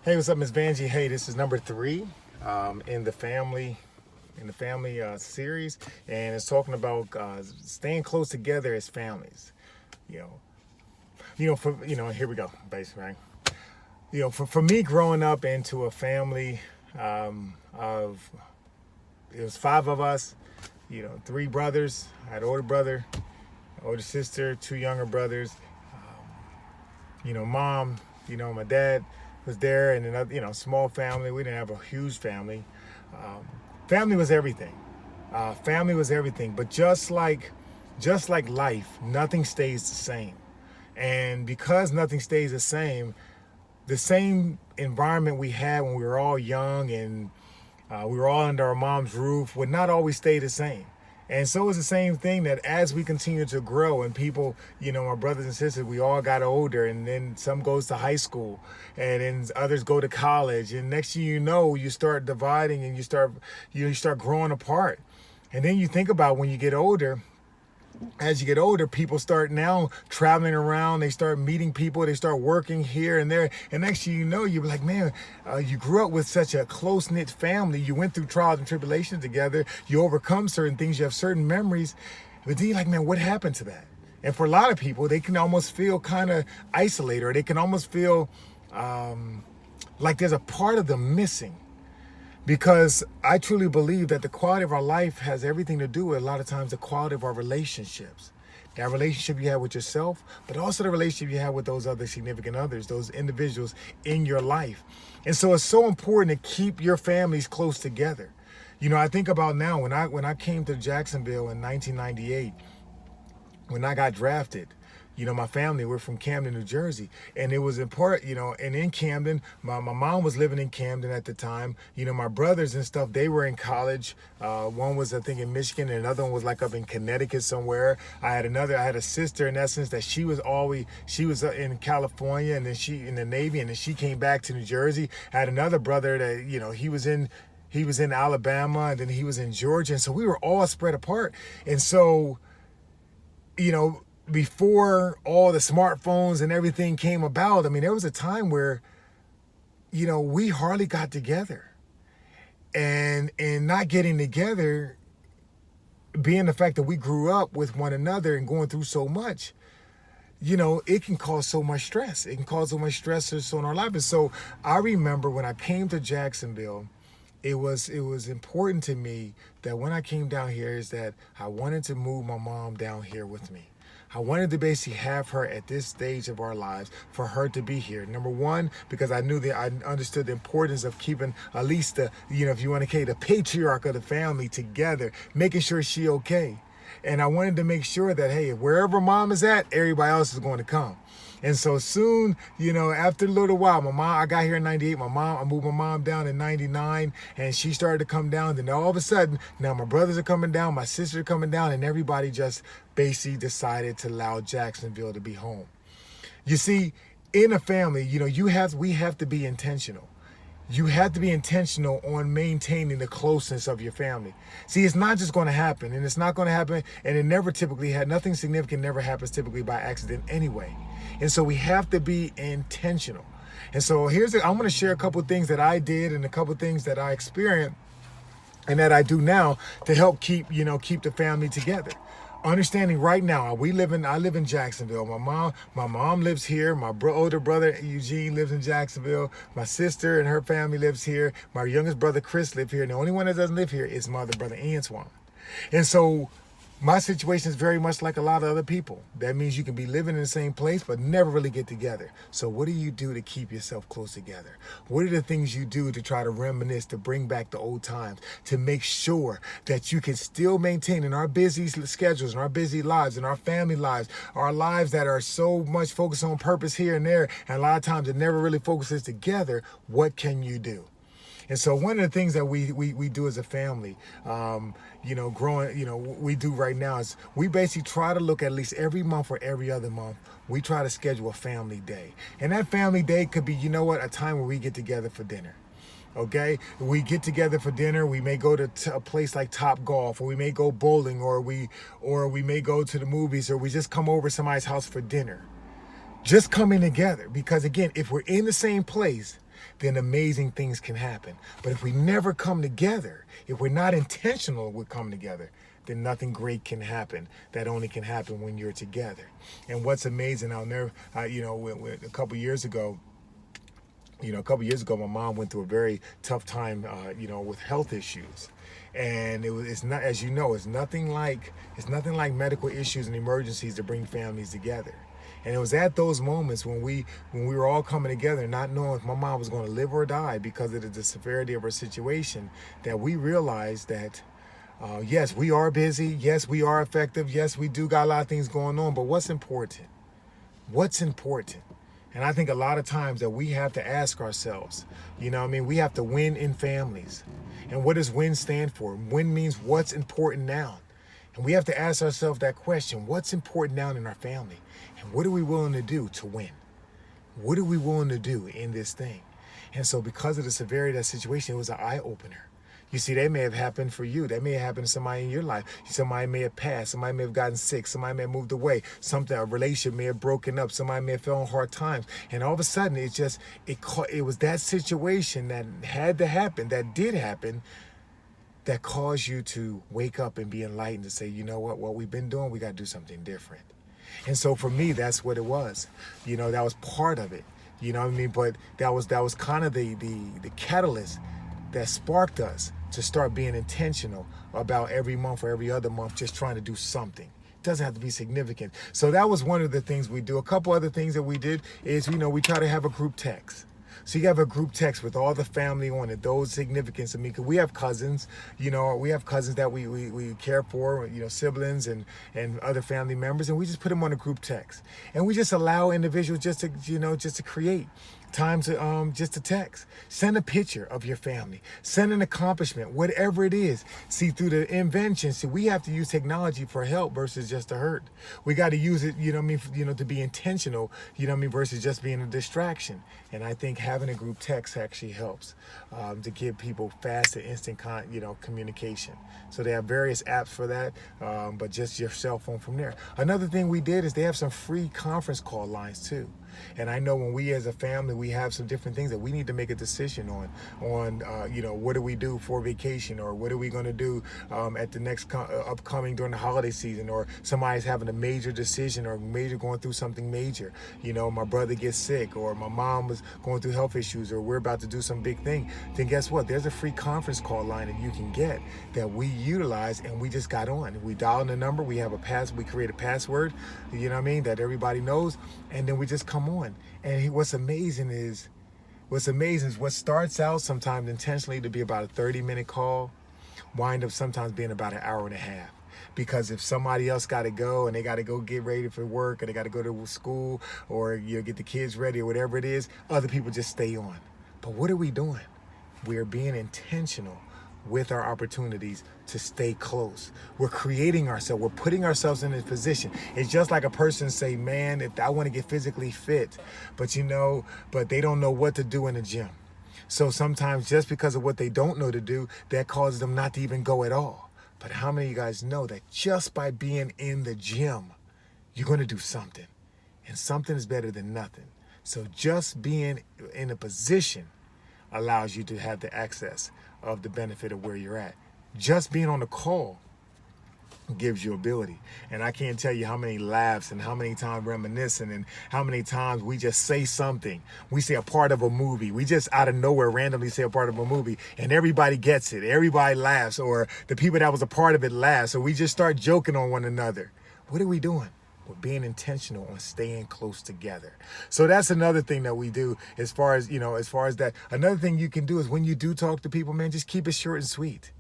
Hey, what's up, Miss Vanjie? Hey, this is number three in the family series, and it's talking about staying close together as families. You know, here we go, basically, right? For me, growing up into a family of it was five of us. Three brothers. I had an older brother, older sister, two younger brothers. Mom. My dad was there, and another, small family. We didn't have a huge family. Um, Family was everything. Family was everything. But just like life, nothing stays the same. And because nothing stays the same environment we had when we were all young and we were all under our mom's roof would not always stay the same. And so it's the same thing that as we continue to grow and people, my brothers and sisters, we all got older, and then some goes to high school and then others go to college. And next thing you know, you start dividing and you start growing apart. And then you think about when you get older, as you get older, people start now traveling around. They start meeting people. They start working here and there. And next thing you know, you're like, man, you grew up with such a close-knit family. You went through trials and tribulations together. You overcome certain things. You have certain memories. But then you're like, man, what happened to that? And for a lot of people, they can almost feel kind of isolated, or they can almost feel like there's a part of them missing. Because I truly believe that the quality of our life has everything to do with, a lot of times, the quality of our relationships. That relationship you have with yourself, but also the relationship you have with those other significant others, those individuals in your life. And so it's so important to keep your families close together. I think about now when I came to Jacksonville in 1998, when I got drafted. My family, we're from Camden, New Jersey. And it was important, and in Camden, my mom was living in Camden at the time. My brothers and stuff, they were in college. One was, I think, in Michigan, and another one was like up in Connecticut somewhere. I had a sister, in essence, that she was in California, and then she in the Navy, and then she came back to New Jersey. I had another brother that, he was in Alabama, and then he was in Georgia. And so we were all spread apart. And so, before all the smartphones and everything came about, I mean, there was a time where, we hardly got together. And not getting together, being the fact that we grew up with one another and going through so much, it can cause so much stress. It can cause so much stress on our life. And so I remember when I came to Jacksonville, it was important to me that when I came down here is that I wanted to move my mom down here with me. I wanted to basically have her at this stage of our lives, for her to be here. Number one, because I understood the importance of keeping at least if you want to call the patriarch of the family together, making sure she's okay. And I wanted to make sure that, hey, wherever mom is at, everybody else is going to come. And so soon, after a little while, I got here in 98, I moved my mom down in 99, and she started to come down. Then all of a sudden, now my brothers are coming down, my sisters are coming down, and everybody just basically decided to allow Jacksonville to be home. You see, in a family, we have to be intentional. You have to be intentional on maintaining the closeness of your family. See, it's not just going to happen, and it's not going to happen, and it never nothing significant never happens typically by accident anyway. And so we have to be intentional. And so I'm going to share a couple of things that I did and a couple of things that I experienced and that I do now to help keep the family together. Understanding right now, I live in Jacksonville. My mom lives here. My older brother Eugene lives in Jacksonville. My sister and her family lives here. My youngest brother Chris lives here. And the only one that doesn't live here is my other brother Antoine. And so my situation is very much like a lot of other people. That means you can be living in the same place, but never really get together. So what do you do to keep yourself close together? What are the things you do to try to reminisce, to bring back the old times, to make sure that you can still maintain in our busy schedules, in our busy lives, in our family lives, our lives that are so much focused on purpose here and there, and a lot of times it never really focuses together, what can you do? And so one of the things that we do as a family, we do right now is we basically try to look at least every month or every other month, we try to schedule a family day. And that family day could be, a time where we get together for dinner. Okay, we get together for dinner. We may go to a place like Top Golf, or we may go bowling, or we may go to the movies, or we just come over somebody's house for dinner. Just coming together, because again, if we're in the same place, then amazing things can happen. But if we never come together, if we're not intentional with coming together, then nothing great can happen. That only can happen when you're together. And what's amazing, I'll never, a couple years ago, my mom went through a very tough time, with health issues, and it's not, as you know, it's nothing like medical issues and emergencies to bring families together. And it was at those moments when we were all coming together, not knowing if my mom was going to live or die because of the severity of her situation, that we realized that, yes, we are busy. Yes, we are effective. Yes, we do got a lot of things going on. But what's important? What's important? And I think a lot of times that we have to ask ourselves, we have to win in families. And what does win stand for? Win means what's important now. And we have to ask ourselves that question: what's important now in our family? And what are we willing to do to win? What are we willing to do in this thing? And so because of the severity of that situation, it was an eye-opener. You see, that may have happened for you. That may have happened to somebody in your life. Somebody may have passed. Somebody may have gotten sick. Somebody may have moved away. A relationship may have broken up. Somebody may have fell on hard times. And all of a sudden, it was that situation that had to happen, that did happen, that caused you to wake up and be enlightened to say, you know what we've been doing, we got to do something different. And so for me, that's what it was. That was part of it. But that was kind of the catalyst that sparked us to start being intentional about every month or every other month, just trying to do something. It doesn't have to be significant. So that was one of the things we do. A couple other things that we did is, we try to have a group text. So you have a group text with all the family on it, those significance. Because we have cousins, that we care for, siblings and other family members, and we just put them on a group text. And we just allow individuals just to create time to just to text. Send a picture of your family. Send an accomplishment, whatever it is. See, through the invention, we have to use technology for help versus just to hurt. We got to use it, to be intentional, versus just being a distraction. And I think having a group text actually helps to give people fast and instant communication. So they have various apps for that, but just your cell phone from there. Another thing we did is they have some free conference call lines too. And I know when we as a family, we have some different things that we need to make a decision on what do we do for vacation, or what are we going to do at the next upcoming during the holiday season, or somebody's having a major decision or going through something major. My brother gets sick, or my mom was going through health issues, or we're about to do some big thing. Then guess what? There's a free conference call line that you can get that we utilize, and we just got on. We dial in the number, we create a password, that everybody knows, and then we just come on. And what's amazing is what starts out sometimes intentionally to be about a 30-minute call wind up sometimes being about an hour and a half. Because if somebody else got to go and they got to go get ready for work, or they got to go to school, or get the kids ready, or whatever it is, other people just stay on. But what are we doing? We're being intentional with our opportunities to stay close. We're creating ourselves. We're putting ourselves in a position. It's just like a person say, man, if I want to get physically fit, but they don't know what to do in the gym. So sometimes just because of what they don't know to do, that causes them not to even go at all. But how many of you guys know that just by being in the gym, you're going to do something, and something is better than nothing. So just being in a position allows you to have the access of the benefit of where you're at. Just being on the call gives you ability. And I can't tell you how many laughs and how many times reminiscing and how many times we just say something. We say a part of a movie. We just out of nowhere randomly say a part of a movie, and everybody gets it. Everybody laughs, or the people that was a part of it laugh. So we just start joking on one another. What are we doing? We're being intentional on staying close together. So that's another thing that we do as far as that. Another thing you can do is when you do talk to people, man, just keep it short and sweet.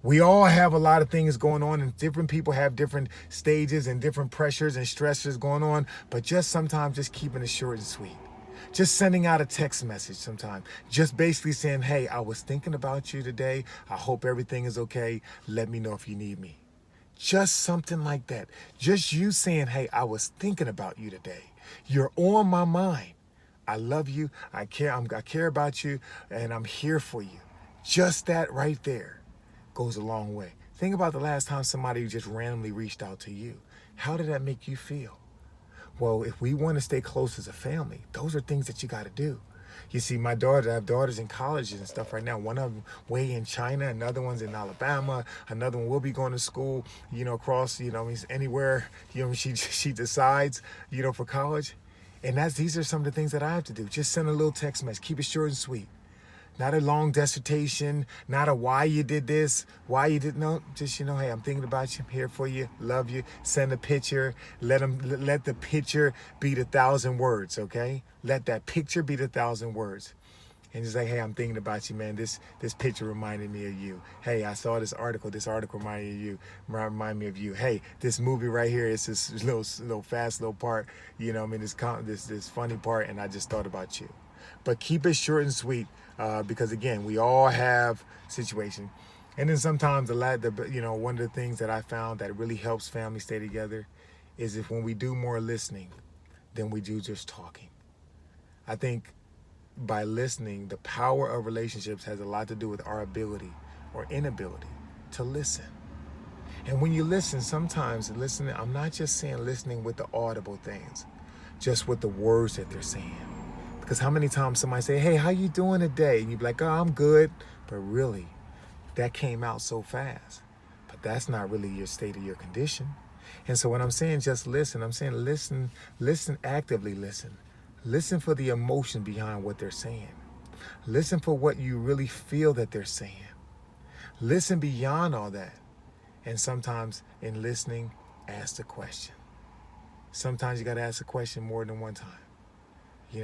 We all have a lot of things going on, and different people have different stages and different pressures and stressors going on, but just sometimes just keeping it short and sweet. Just sending out a text message sometimes. Just basically saying, hey, I was thinking about you today. I hope everything is okay. Let me know if you need me. Just something like that. Just you saying, hey, I was thinking about you today. You're on my mind. I love you. I care about you, and I'm here for you. Just that right there goes a long way. Think about the last time somebody just randomly reached out to you. How did that make you feel? Well, if we want to stay close as a family, those are things that you got to do. You see, my daughter, I have daughters in colleges and stuff right now. One of them way in China, another one's in Alabama, another one will be going to school, across, anywhere, she decides, for college. And these are some of the things that I have to do. Just send a little text message, keep it short and sweet. Not a long dissertation, not a why you did this, why you didn't know. Just, hey, I'm thinking about you, I'm here for you, love you. Send a picture. Let the picture be the 1,000 words, okay? Let that picture be the 1,000 words. And just like, hey, I'm thinking about you, man. This picture reminded me of you. Hey, I saw this article reminded you, remind me of you. Hey, this movie right here, it's this little fast little part, this funny part, and I just thought about you. But keep it short and sweet, because again, we all have situation. And then sometimes one of the things that I found that really helps families stay together is if when we do more listening than we do just talking. I think by listening, the power of relationships has a lot to do with our ability or inability to listen. And when you listen, sometimes listening, I'm not just saying listening with the audible things, just with the words that they're saying. Because how many times somebody say, hey, how you doing today? And you be like, oh, I'm good. But really, that came out so fast. But that's not really your state of your condition. And so when I'm saying just listen, I'm saying listen, actively listen. Listen for the emotion behind what they're saying. Listen for what you really feel that they're saying. Listen beyond all that. And sometimes in listening, ask the question. Sometimes you got to ask the question more than one time.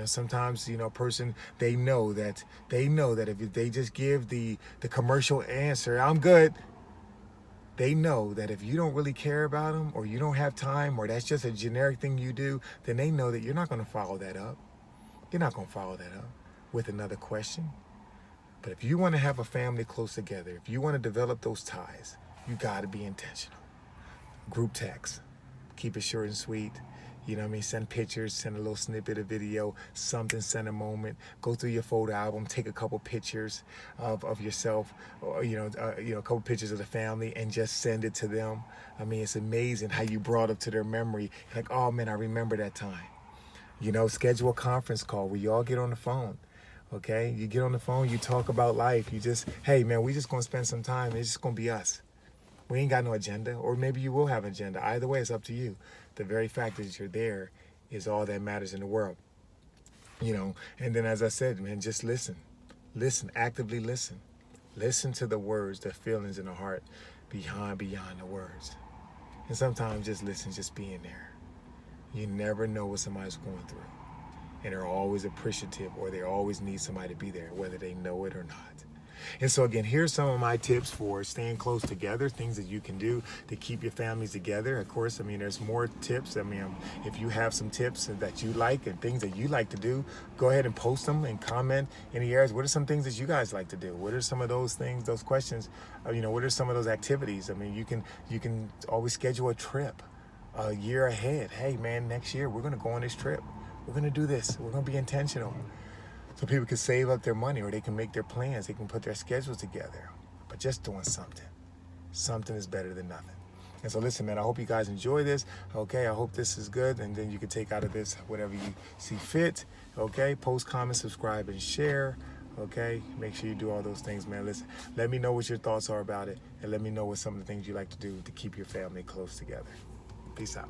Sometimes, a person, they know that if they just give the commercial answer, I'm good, they know that if you don't really care about them or you don't have time or that's just a generic thing you do, then they know that you're not going to follow that up. You're not going to follow that up with another question. But if you want to have a family close together, if you want to develop those ties, you got to be intentional. Group text. Keep it short and sweet. Send pictures, send a little snippet of video, something, send a moment. Go through your photo album, take a couple pictures of yourself, or, a couple pictures of the family, and just send it to them. It's amazing how you brought up to their memory. Like, oh man, I remember that time. Schedule a conference call where you all get on the phone. Okay, you get on the phone, you talk about life. You just, hey man, we just gonna spend some time. It's just gonna be us. We ain't got no agenda, or maybe you will have an agenda. Either way, it's up to you. The very fact that you're there is all that matters in the world. And then as I said, man, just listen. Listen, actively listen. Listen to the words, the feelings in the heart beyond the words. And sometimes just listen, just being there. You never know what somebody's going through. And they're always appreciative, or they always need somebody to be there, whether they know it or not. And so again, here's some of my tips for staying close together, things that you can do to keep your families together. Of course, there's more tips. If you have some tips that you like and things that you like to do, go ahead and post them and comment in the areas. What are some things that you guys like to do? What are some of those things, those questions? What are some of those activities? You can always schedule a trip a year ahead. Hey man, next year we're going to go on this trip. We're going to do this. We're going to be intentional. So people can save up their money, or they can make their plans. They can put their schedules together. But just doing something is better than nothing. And so listen, man, I hope you guys enjoy this. Okay, I hope this is good. And then you can take out of this whatever you see fit. Okay, post, comment, subscribe, and share. Okay, make sure you do all those things, man. Listen, let me know what your thoughts are about it. And let me know what some of the things you like to do to keep your family close together. Peace out.